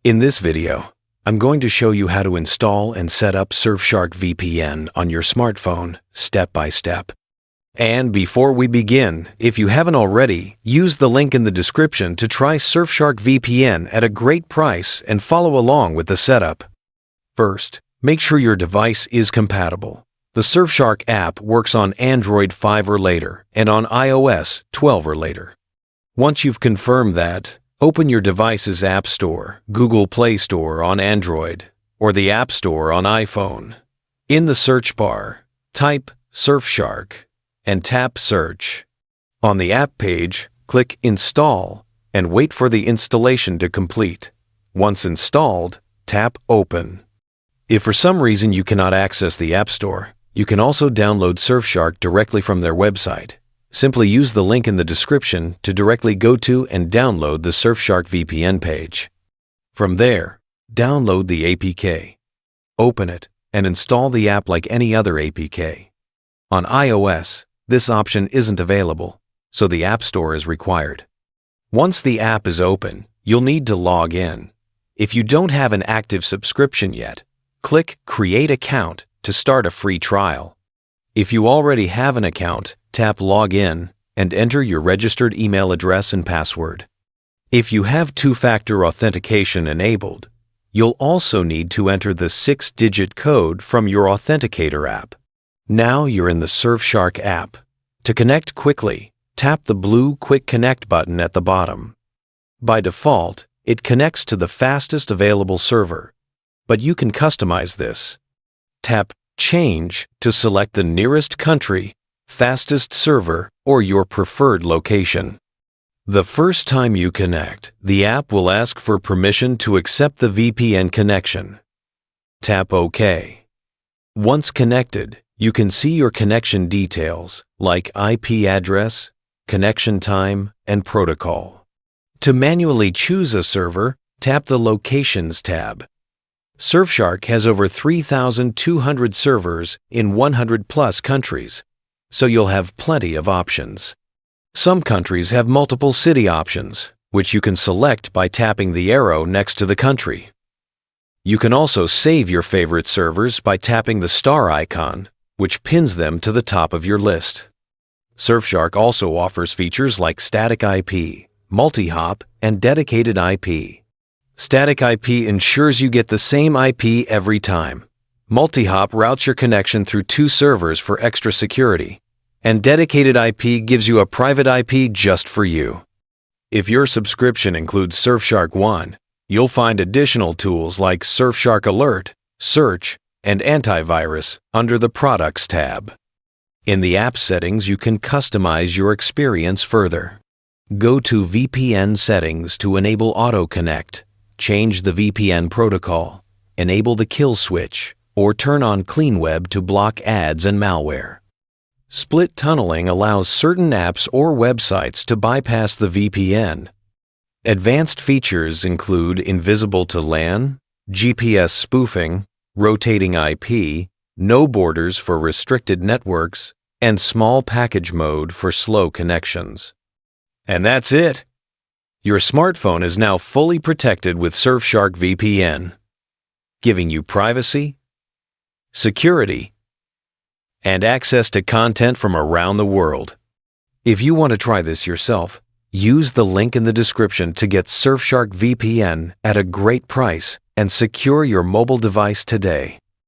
In this video, I'm going to show you how to install and set up Surfshark VPN on your smartphone step by step. And before we begin, if you haven't already, use the link in the description to try Surfshark VPN at a great price and follow along with the setup. First, make sure your device is compatible. The Surfshark app works on Android 5 or later and on iOS 12 or later. Once you've confirmed that, open your device's App Store, Google Play Store on Android, or the App Store on iPhone. In the search bar, type Surfshark and tap Search. On the app page, click Install and wait for the installation to complete. Once installed, tap Open. If for some reason you cannot access the App Store, you can also download Surfshark directly from their website. Simply use the link in the description to directly go to and download the Surfshark VPN page. From there, download the APK. Open it and install the app like any other APK. On iOS, this option isn't available, so the App Store is required. Once the app is open, you'll need to log in. If you don't have an active subscription yet, click Create Account to start a free trial. If you already have an account, tap Login and enter your registered email address and password. If you have two-factor authentication enabled, you'll also need to enter the 6-digit code from your Authenticator app. Now you're in the Surfshark app. To connect quickly, tap the blue Quick Connect button at the bottom. By default, it connects to the fastest available server, but you can customize this. Tap Change to select the nearest country, fastest server, or your preferred location. The first time you connect, the app will ask for permission to accept the VPN connection. Tap OK. Once connected, you can see your connection details like IP address, connection time, and protocol. To manually choose a server, tap the Locations tab. Surfshark has over 3,200 servers in 100-plus countries, so you'll have plenty of options. Some countries have multiple city options, which you can select by tapping the arrow next to the country. You can also save your favorite servers by tapping the star icon, which pins them to the top of your list. Surfshark also offers features like static IP, multi-hop, and dedicated IP. Static IP ensures you get the same IP every time. Multi-hop routes your connection through 2 servers for extra security, and dedicated IP gives you a private IP just for you. If your subscription includes Surfshark One, you'll find additional tools like Surfshark Alert, Search, and Antivirus under the Products tab. In the app settings, you can customize your experience further. Go to VPN settings to enable Auto Connect, change the VPN protocol, enable the kill switch, or turn on Clean Web to block ads and malware. Split tunneling allows certain apps or websites to bypass the VPN. Advanced features include invisible to LAN, GPS spoofing, rotating IP, no borders for restricted networks, and small package mode for slow connections. And that's it! Your smartphone is now fully protected with Surfshark VPN, giving you privacy, security, and access to content from around the world. If you want to try this yourself, use the link in the description to get Surfshark VPN at a great price and secure your mobile device today.